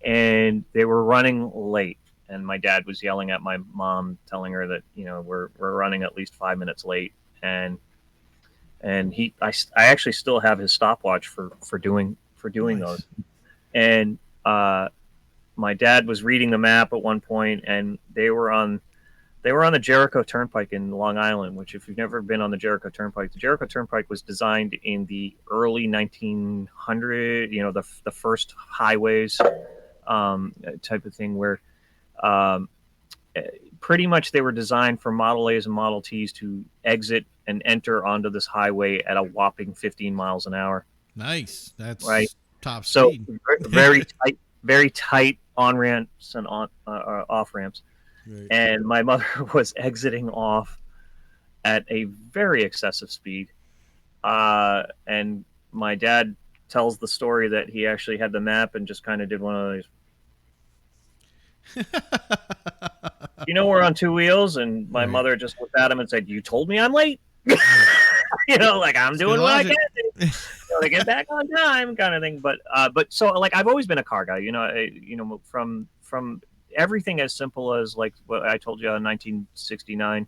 And they were running late, and my dad was yelling at my mom, telling her that we're running at least 5 minutes late, and I actually still have his stopwatch for doing Nice. those. And my dad was reading the map at one point, and they were on the Jericho Turnpike in Long Island. Which, if you've never been on the Jericho Turnpike was designed in the early 1900s. The first highways type of thing, where pretty much they were designed for Model A's and Model T's to exit and enter onto this highway at a whopping 15 miles an hour. Nice. That's right. Top so speed. very tight on ramps and off ramps. Right. And my mother was exiting off at a very excessive speed. And my dad tells the story that he actually had the map and just kind of did one of these. We're on two wheels, and my mother just looked at him and said, "You told me I'm late." Like, I'm doing what I can to get back on time, kind of thing. But so like, I've always been a car guy. From everything as simple as like what I told you in 1969,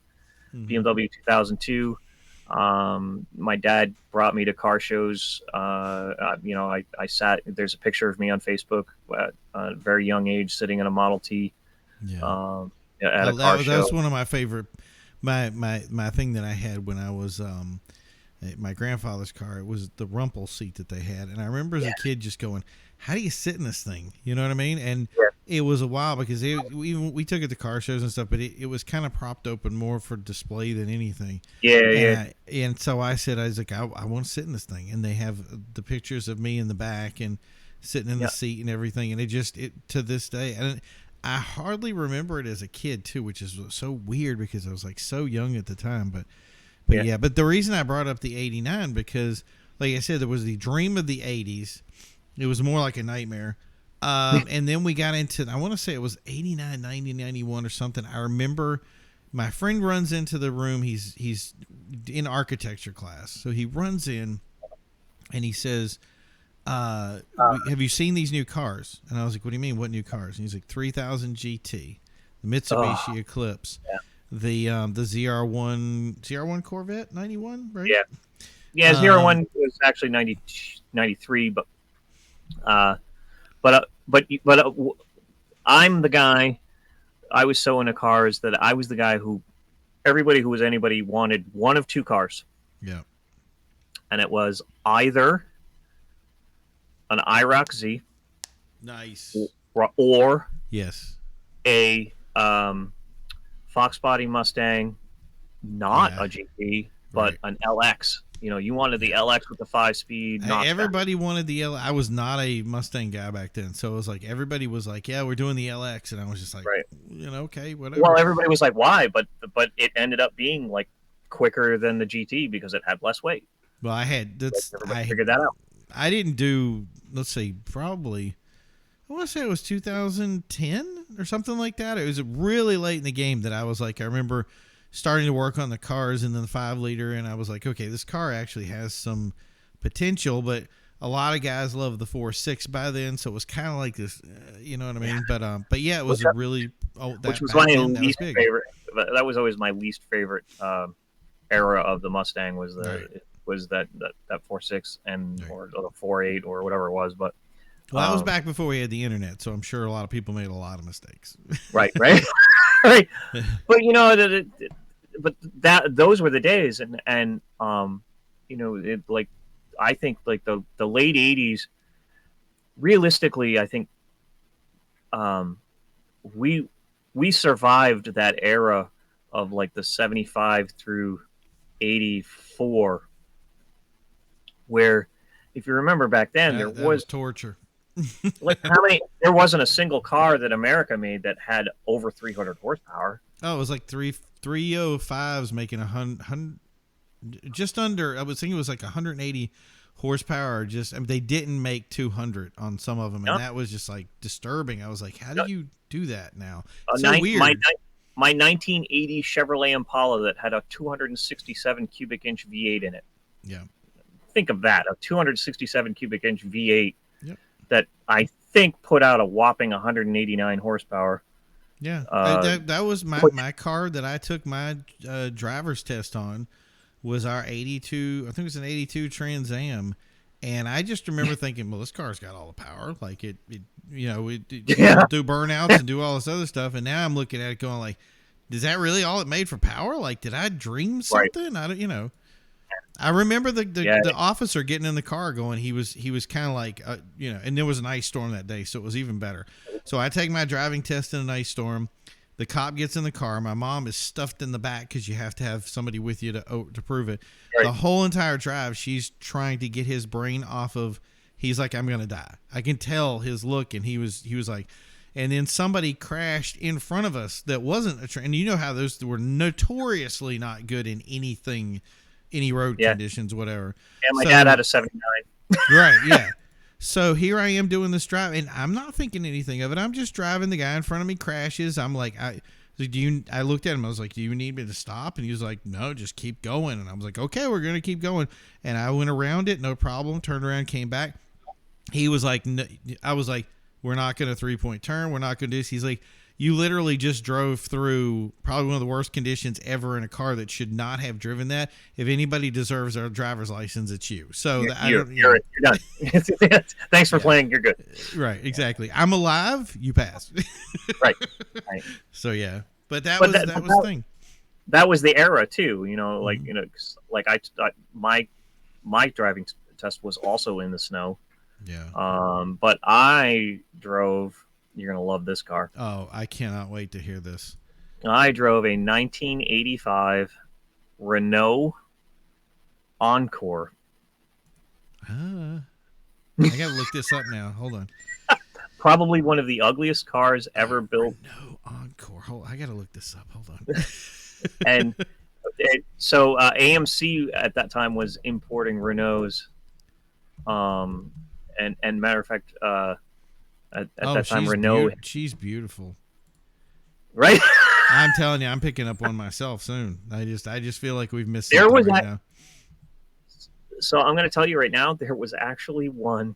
BMW 2002. My dad brought me to car shows. I sat. There's a picture of me on Facebook at a very young age, sitting in a Model T. Yeah. At a car show. That was one of my favorite. My thing that I had when I was my grandfather's car. It was the rumple seat that they had, and I remember as a kid just going, "How do you sit in this thing?" You know what I mean? And it was a while because we took it to car shows and stuff, but it was kind of propped open more for display than anything. And so I was like, I want to sit in this thing, and they have the pictures of me in the back and sitting in the seat and everything, and it to this day, and I hardly remember it as a kid too, which is so weird because I was like so young at the time. But the reason I brought up the 89 because, like I said, there was the dream of the 80s. It was more like a nightmare. And then we got into, I want to say it was 89, 90, 91 or something. I remember my friend runs into the room. He's in architecture class. So he runs in and he says, have you seen these new cars? And I was like, what do you mean? What new cars? And he's like, 3000 GT, the Mitsubishi Eclipse, the ZR1 Corvette 91, right? Yeah. ZR1 was actually 93, but I'm the guy. I was so into cars that I was the guy who everybody who was anybody wanted one of two cars. Yeah. And it was either an IROC Z. Nice. Or yes, a Fox body Mustang, not a GT, but an LX. You wanted the LX with the 5-speed notchback. Everybody wanted the LX. I was not a Mustang guy back then, so it was like everybody was like, "Yeah, we're doing the LX," and I was just like, right. Okay, whatever. Well, everybody was like, "Why?" But it ended up being like quicker than the GT because it had less weight. Well, I figured that out. I didn't do. Let's see, probably. I want to say it was 2010 or something like that. It was really late in the game that I was like, I remember starting to work on the cars and then the 5-liter, and I was like, okay, this car actually has some potential, but a lot of guys love the 4.6 by then, so it was kind of like this, you know what I mean? Yeah. But yeah, it was which was my least favorite. That was always my least favorite era of the Mustang was that 4.6 or the 4.8 or whatever it was, but. Well, that was back before we had the internet, so I'm sure a lot of people made a lot of mistakes. Right. Right. But those were the days, and I think like the late 80s. Realistically, I think we survived that era of like the 75 through 84, where if you remember back then, there was torture. Like there wasn't a single car that America made that had over 300 horsepower. Oh, it was like 305s making 100, just under. I was thinking it was like 180 horsepower. They didn't make 200 on some of them, and that was just like disturbing. I was like, how do you do that now? Weird. My 1980 Chevrolet Impala that had a 267 cubic inch V8 in it. Yeah. Think of that, a 267 cubic inch V8. Yep. That I think put out a whopping 189 horsepower. Yeah, that was my car that I took my driver's test on. Was our 82? I think it was an 82 Trans Am, and I just remember thinking, well, this car's got all the power. Like it do burnouts and do all this other stuff. And now I'm looking at it going like, is that really all it made for power? Like, did I dream something? Right. I don't. I remember the officer getting in the car going, he was kind of like, and there was an ice storm that day, so it was even better. So I take my driving test in an ice storm. The cop gets in the car. My mom is stuffed in the back because you have to have somebody with you to prove it. Right. The whole entire drive, she's trying to get his brain off of, he's like, I'm going to die. I can tell his look, and he was like, and then somebody crashed in front of us that wasn't a train. And you know how those were notoriously not good in anything, any road conditions, whatever. And my dad had a 79. Right, yeah. So here I am doing this drive, and I'm not thinking anything of it. I'm just driving. The guy in front of me crashes. I'm like, I looked at him. I was like, do you need me to stop? And he was like, no, just keep going. And I was like, okay, we're going to keep going. And I went around it, no problem. Turned around, came back. He was like, no, I was like, we're not going to 3-point turn. We're not going to do this. He's like, you literally just drove through probably one of the worst conditions ever in a car that should not have driven that. If anybody deserves a driver's license, it's you. So you're done. Thanks for playing. You're good. Right. Exactly. I'm alive. You passed. Right. So yeah, but that was the thing. That was the era too. My driving test was also in the snow. Yeah. But I drove. You're going to love this car. Oh, I cannot wait to hear this. I drove a 1985 Renault Encore. I got to look this up now. Hold on. Probably one of the ugliest cars ever built. Renault Encore. I got to look this up. Hold on. And so AMC at that time was importing Renaults. And matter of fact, at that time, Renault. She's beautiful, right? I'm telling you, I'm picking up one myself soon. I just feel like we've missed something right now. So I'm going to tell you right now, there was actually one,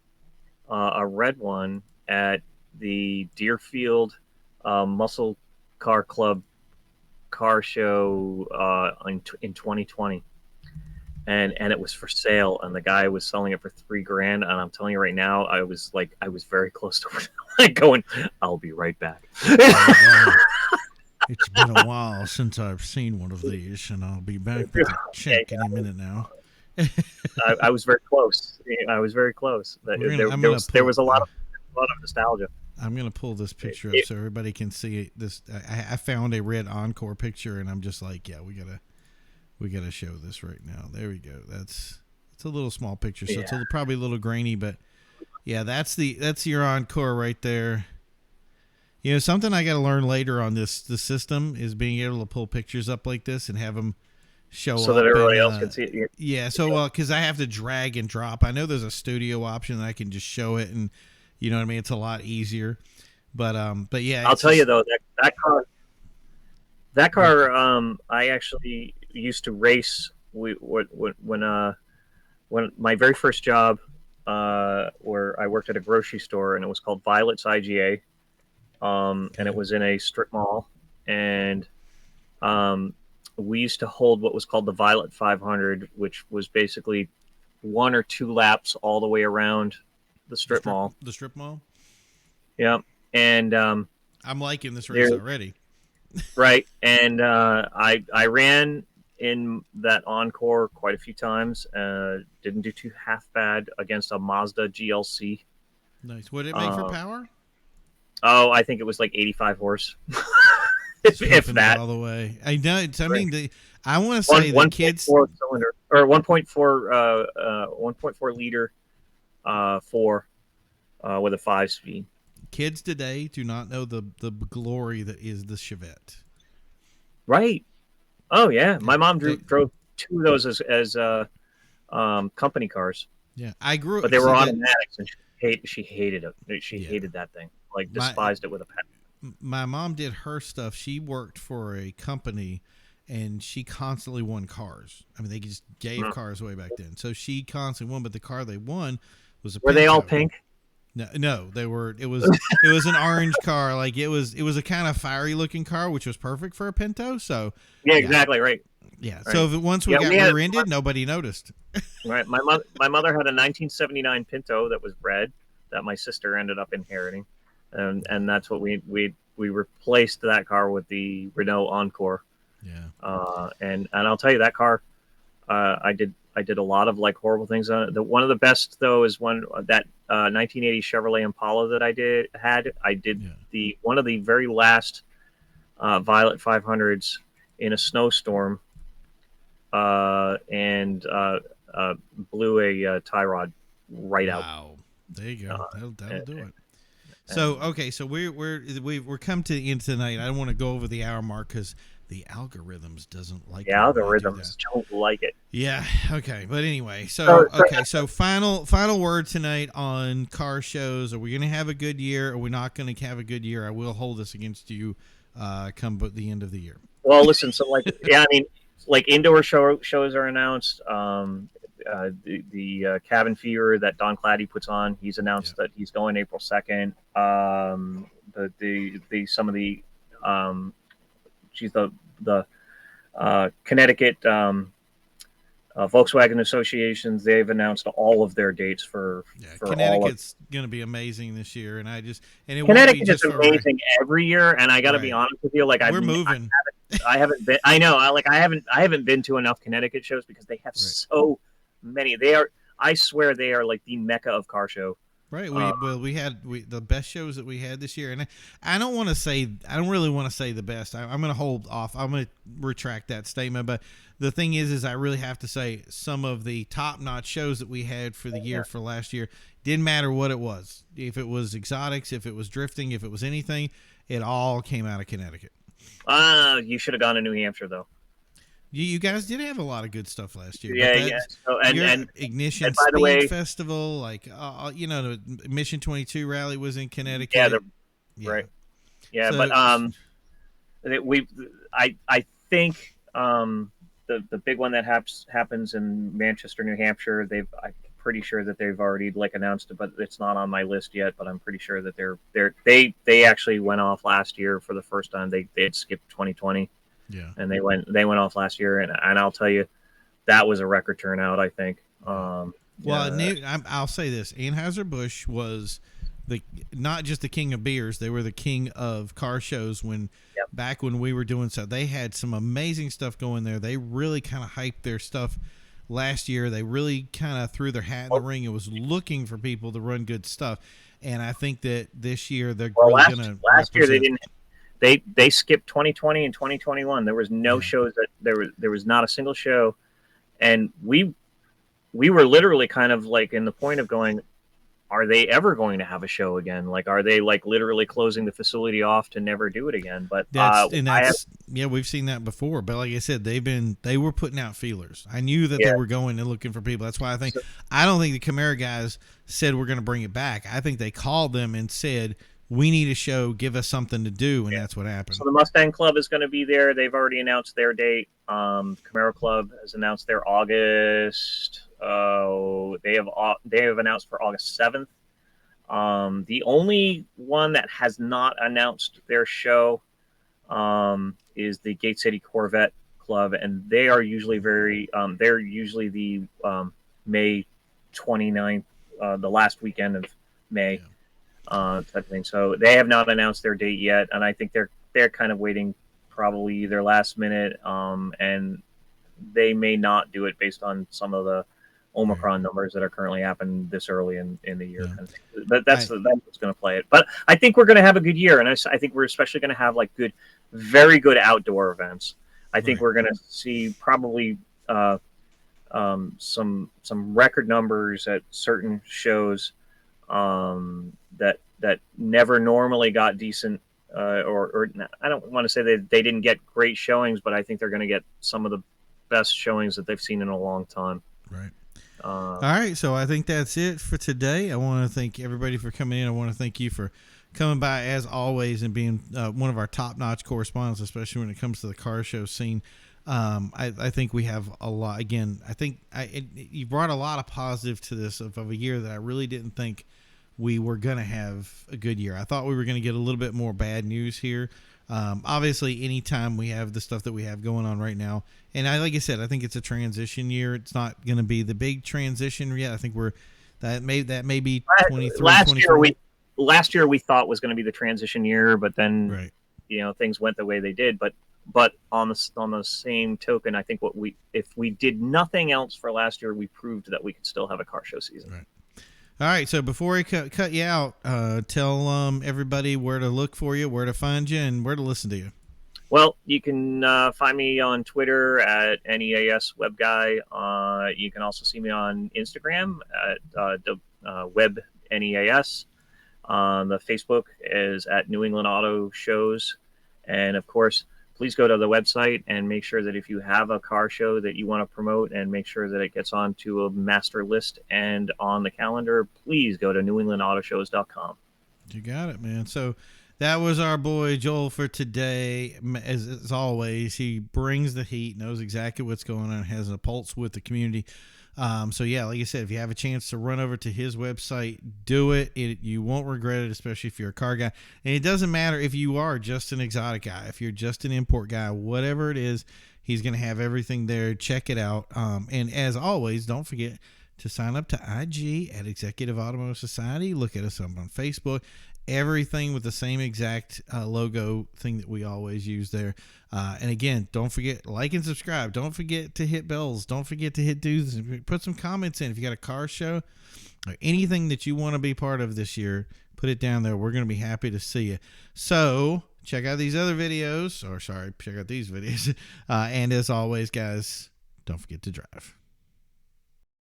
a red one at the Deerfield Muscle Car Club car show in 2020. And it was for sale, and the guy was selling it for $3,000. And I'm telling you right now, I was very close to going, I'll be right back. It's been a while since I've seen one of these, and I'll be back with a check any minute now. I was very close. I was very close. There was a lot of nostalgia. I'm gonna pull this picture up so everybody can see this. I found a red Encore picture, and I'm just like, yeah, we We got to show this right now. There we go. It's a little small picture, so Yeah. it's probably a little grainy, but yeah, that's your Encore right there. You know, something I got to learn later on the system is being able to pull pictures up like this and have them show so up. that everybody and, else can see it. Yeah, so because I have to drag and drop. I know there's a studio option that I can just show it, and you know what I mean. It's a lot easier. But yeah, I'll tell you though, that car, I actually used to race. When my very first job, where I worked at a grocery store, and it was called Violet's IGA, and it was in a strip mall, and we used to hold what was called the Violet 500, which was basically 1 or 2 laps all the way around the strip mall. The strip mall. Yeah, and I'm liking this race already. Right, and I ran in that Encore quite a few times. Didn't do too half bad against a Mazda GLC. Nice. What did it make for power? Oh, I think it was like 85 horse. if that. All the way. I know. I mean, I want to say the kids 1.4 cylinder or 1.4 liter 4 with a 5-speed. Kids today do not know the glory that is the Chevette. Right. Oh yeah, my mom drove 2 of those as company cars. Yeah, I grew up, but they were automatics, and she hated it. She hated that thing, like despised it with a passion. My mom did her stuff. She worked for a company, and she constantly won cars. I mean, they just gave cars away back then, so she constantly won. But the car they won was a. Were they all pink? No, they were. It was an orange car. Like it was a kind of fiery looking car, which was perfect for a Pinto. So yeah, exactly right. Yeah. Right. So if once we got rear-ended, nobody noticed. Right. My mother had a 1979 Pinto that was red that my sister ended up inheriting, and that's what we replaced that car with the Renault Encore. Yeah. And I'll tell you that car, I did a lot of like horrible things on it. One of the best though is one that 1980 Chevrolet Impala that I did one of the very last Violet 500s in a snowstorm, and blew a tie rod right out. Wow, there you go. That'll do it. So okay, so we're come to the end tonight. I don't want to go over the hour mark because the algorithms doesn't like it. Yeah, algorithms don't like it. Yeah. Okay. But anyway, so final word tonight on car shows. Are we going to have a good year? Are we not going to have a good year? I will hold this against you come the end of the year. Well, listen. So I mean, like indoor shows are announced. The Cabin Fever that Don Claddy puts on, he's announced that he's going April 2nd. Some of the the Connecticut Volkswagen associations, they've announced all of their dates for Connecticut's going to be amazing this year, and Connecticut is amazing every year. And I got to be honest with you, like we're moving. I haven't been. I know. I haven't been to enough Connecticut shows because they have so many. I swear they are like the mecca of car show. Right. We had the best shows that we had this year, and I don't really want to say the best. I'm going to hold off. I'm going to retract that statement. But the thing is I really have to say some of the top-notch shows that we had for the year for last year didn't matter what it was. If it was exotics, if it was drifting, if it was anything, it all came out of Connecticut. You should have gone to New Hampshire though. You guys did have a lot of good stuff last year. Yeah. So, and Ignition Speed Festival, like the Mission 22 rally was in Connecticut. Yeah, right. Yeah, so, but I think the big one that happens in Manchester, New Hampshire. I'm pretty sure that they've already announced it, but it's not on my list yet. But I'm pretty sure that they actually went off last year for the first time. They had skipped 2020. Yeah, and they went off last year, and I'll tell you, that was a record turnout. I think. I'll say this: Anheuser-Busch was not just the king of beers; they were the king of car shows. Back when we were doing so, they had some amazing stuff going there. They really kind of hyped their stuff last year. They really kind of threw their hat in the ring and was looking for people to run good stuff. And I think that this year they're really going to. Last year they didn't. They skipped 2020 and 2021. There was no shows that there was not a single show, and we were literally kind of like in the point of going, are they ever going to have a show again? Like, are they like literally closing the facility off to never do it again? But we've seen that before. But like I said, they were putting out feelers. I knew that they were going and looking for people. That's why I don't think the Chimera guys said we're going to bring it back. I think they called them and said, we need a show, give us something to do, and that's what happened. So the Mustang Club is going to be there. They've already announced their date. Camaro Club has announced their August. They have announced for August 7th. The only one that has not announced their show is the Gate City Corvette Club, and they are usually they're usually the May 29th, the last weekend of May. Type of thing. So they have not announced their date yet, and I think they're kind of waiting, probably their last minute, and they may not do it based on some of the Omicron numbers that are currently happening this early in the year. Yeah. But that's what's going to play it. But I think we're going to have a good year, and I think we're especially going to have like very good outdoor events. I think we're going to see probably some record numbers at certain shows. That never normally got decent, or I don't want to say that they didn't get great showings, but I think they're going to get some of the best showings that they've seen in a long time. Right. All right. So I think that's it for today. I want to thank everybody for coming in. I want to thank you for coming by as always and being one of our top-notch correspondents, especially when it comes to the car show scene. I think we have a lot. Again, I think you brought a lot of positive to this of a year that I really didn't think we were going to have a good year. I thought we were going to get a little bit more bad news here. Obviously, anytime we have the stuff that we have going on right now, and like I said, I think it's a transition year. It's not going to be the big transition yet. I think that may be 23. Last year we thought was going to be the transition year, but then things went the way they did. But on the same token, I think if we did nothing else for last year, we proved that we could still have a car show season. Right. All right, so before I cut you out, tell everybody where to look for you, where to find you, and where to listen to you. Well, you can find me on Twitter at NEAS WebGuy. You can also see me on Instagram at WebNEAS. The Facebook is at New England Auto Shows. And, of course, please go to the website and make sure that if you have a car show that you want to promote and make sure that it gets onto a master list and on the calendar, please go to newenglandautoshows.com. You got it, man. So that was our boy Joel for today. As always, he brings the heat, knows exactly what's going on, has a pulse with the community. So yeah, like I said, if you have a chance to run over to his website, do it. You won't regret it, especially if you're a car guy. And it doesn't matter if you are just an exotic guy, if you're just an import guy, whatever it is, he's going to have everything there. Check it out. And as always, don't forget to sign up to IG at Executive Automotive Society. Look at us up on Facebook. Everything with the same exact logo thing that we always use there. And again, don't forget, like and subscribe. Don't forget to hit bells. Don't forget to hit dues. Put some comments in. If you got a car show or anything that you want to be part of this year, put it down there. We're going to be happy to see you. So check out these other videos. Check out these videos. And as always, guys, don't forget to drive.